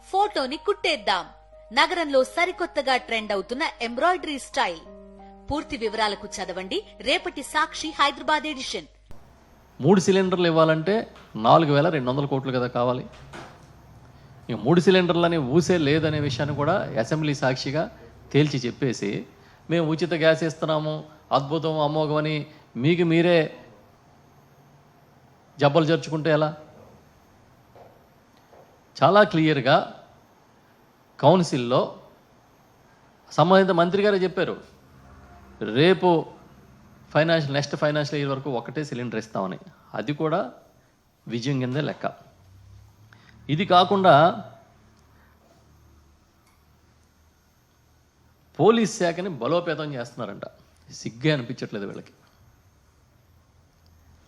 ఫోటోని కుట్టేద్దాం. నగరంలో సరికొత్తగా ట్రెండ్ అవుతున్న ఎంబ్రాయిడరీ స్టైల్. పూర్తి వివరాలకు చదవండి రేపటి సాక్షి హైదరాబాద్ ఎడిషన్. 3 సిలిండర్లు ఇవ్వాలంటే 4,200 కోట్లు కదా కావాలి. ఇక 3 సిలిండర్లని ఊసే లేదనే విషయాన్ని కూడా అసెంబ్లీ సాక్షిగా తేల్చి చెప్పేసి మేము ఉచిత గ్యాస్ ఇస్తున్నాము, అద్భుతం, అమోఘం అని మీకు మీరే జబ్బలు జరుచుకుంటే ఎలా? చాలా క్లియర్గా కౌన్సిల్లో సంబంధిత మంత్రి గారే చెప్పారు, రేపు నెక్స్ట్ ఫైనాన్షియల్ ఇయర్ వరకు ఒకటే సిలిండర్ ఇస్తామని. అది కూడా విజయం కిందే లెక్క. ఇది కాకుండా పోలీస్ శాఖని బలోపేతం చేస్తున్నారంట. సిగ్గే అనిపించట్లేదు వీళ్ళకి.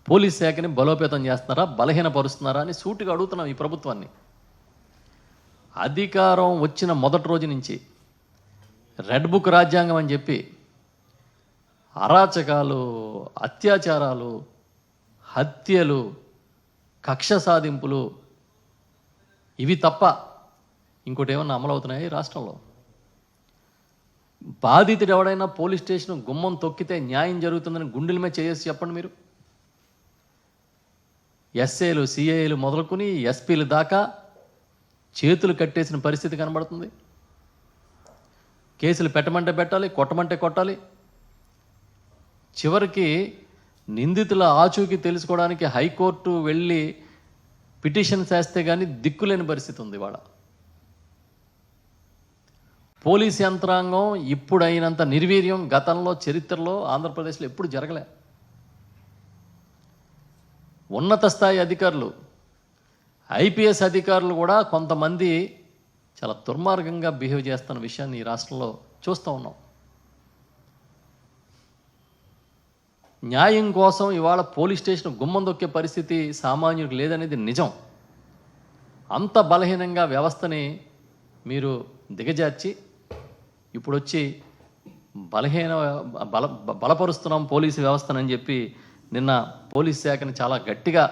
పోలీస్ శాఖని బలోపేతం చేస్తున్నారా, బలహీనపరుస్తున్నారా అని సూటిగా అడుగుతున్నాం ఈ ప్రభుత్వాన్ని. అధికారం వచ్చిన మొదటి రోజు నుంచి రెడ్ బుక్ రాజ్యాంగం అని చెప్పి అరాచకాలు, అత్యాచారాలు, హత్యలు, కక్ష సాధింపులు ఇవి తప్ప ఇంకోటి ఏమన్నా అమలవుతున్నాయి రాష్ట్రంలో? బాధితుడు ఎవడైనా పోలీస్ స్టేషన్ గుమ్మం తొక్కితే న్యాయం జరుగుతుందని గుండెల మీద చేసి చెప్పండి మీరు. ఎస్ఏలు, సిఐలు మొదలుకొని ఎస్పీలు దాకా చేతులు కట్టేసిన పరిస్థితి కనబడుతుంది. కేసులు పెట్టమంటే పెట్టాలి, కొట్టమంటే కొట్టాలి. చివరికి నిందితుల ఆచూకీ తెలుసుకోవడానికి హైకోర్టు వెళ్ళి పిటిషన్ చేస్తే కానీ దిక్కులేని పరిస్థితి ఉంది ఇవాళ. పోలీస్ యంత్రాంగం ఇప్పుడైనంత నిర్వీర్యం గతంలో చరిత్రలో ఆంధ్రప్రదేశ్లో ఎప్పుడు జరగలే. ఉన్నత స్థాయి అధికారులు, ఐపీఎస్ అధికారులు కూడా కొంతమంది చాలా దుర్మార్గంగా బిహేవ్ చేస్తున్న విషయాన్ని ఈ రాష్ట్రంలో చూస్తూ ఉన్నాం. న్యాయం కోసం ఇవాళ పోలీస్ స్టేషన్ గుమ్మం దొక్కే పరిస్థితి సామాన్యుడికి లేదనేది నిజం. అంత బలహీనంగా వ్యవస్థని మీరు దిగజార్చి ఇప్పుడు వచ్చి బలపరుస్తున్నాం పోలీసు వ్యవస్థనని చెప్పి నిన్న పోలీస్ శాఖని చాలా గట్టిగా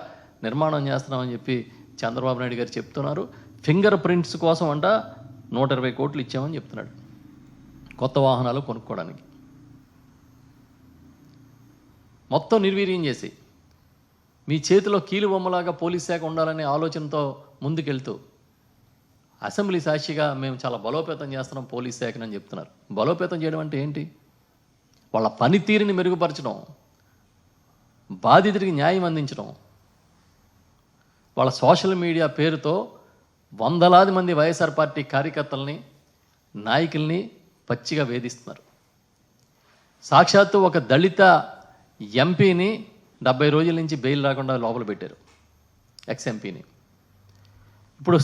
నిర్మాణం చేస్తున్నామని చెప్పి చంద్రబాబు నాయుడు గారు చెప్తున్నారు. ఫింగర్ ప్రింట్స్ కోసం అంట 120 కోట్లు ఇచ్చామని చెప్తున్నాడు కొత్త వాహనాలు కొనుక్కోవడానికి. మొత్తం నిర్వీర్యం చేసి మీ చేతిలో కీలు బొమ్మలాగా పోలీస్ శాఖ ఉండాలనే ఆలోచనతో ముందుకెళ్తూ అసెంబ్లీ సాక్షిగా మేము చాలా బలోపేతం చేస్తున్నాం పోలీస్ శాఖని అని చెప్తున్నారు. బలోపేతం చేయడం అంటే ఏంటి? వాళ్ళ పనితీరుని మెరుగుపరచడం, బాధితుడికి న్యాయం అందించడం. వాళ్ళ సోషల్ మీడియా పేరుతో వందలాది మంది వైఎస్ఆర్ పార్టీ కార్యకర్తల్ని, నాయకుల్ని పచ్చిగా వేధిస్తున్నారు. సాక్షాత్తు ఒక దళిత ఎంపీని 70 రోజుల నుంచి బెయిల్ రాకుండా లోపల పెట్టారు, ఎక్స్ ఎంపీని. ఇప్పుడు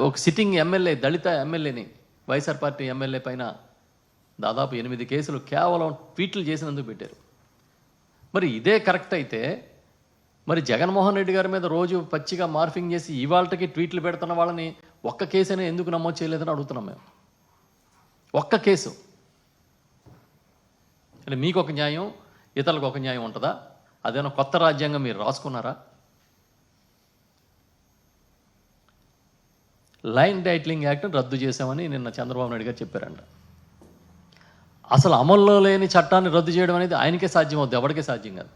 ఒక సిట్టింగ్ ఎమ్మెల్యే, దళిత ఎమ్మెల్యేని, వైఎస్ఆర్ పార్టీ ఎమ్మెల్యే పైన దాదాపు 8 కేసులు కేవలం ట్వీట్లు చేసినందుకు పెట్టారు. మరి ఇదే కరెక్ట్ అయితే మరి జగన్మోహన్ రెడ్డి గారి మీద రోజు పచ్చిగా మార్ఫింగ్ చేసి ఇవాళకి ట్వీట్లు పెడుతున్న వాళ్ళని ఒక్క కేసైనా ఎందుకు నమోదు చేయలేదని అడుగుతున్నాం మేము. ఒక్క కేసు అంటే మీకు ఒక న్యాయం, ఇతరులకు ఒక న్యాయం ఉంటుందా? అదేనా కొత్త రాజ్యాంగం మీరు రాసుకున్నారా? లైన్ టైటిలింగ్ యాక్ట్ని రద్దు చేశామని నిన్న చంద్రబాబు నాయుడు గారు చెప్పారంట. అసలు అమల్లో లేని చట్టాన్ని రద్దు చేయడం అనేది ఆయనకే సాధ్యం అవుతుంది, ఎవరికే సాధ్యం కాదు.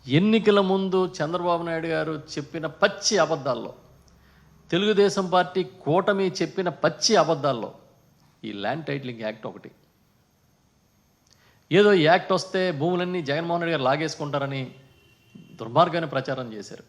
ఎన్నికల ముందు చంద్రబాబు నాయుడు గారు చెప్పిన పచ్చి అబద్ధాల్లో, తెలుగుదేశం పార్టీ కూటమి చెప్పిన పచ్చి అబద్ధాల్లో ఈ ల్యాండ్ టైటిలింగ్ యాక్ట్ ఒకటి. ఏదో యాక్ట్ వస్తే భూములన్నీ జగన్మోహన్ రెడ్డి గారు లాగేసుకుంటారని దుర్మార్గాన్ని ప్రచారం చేశారు.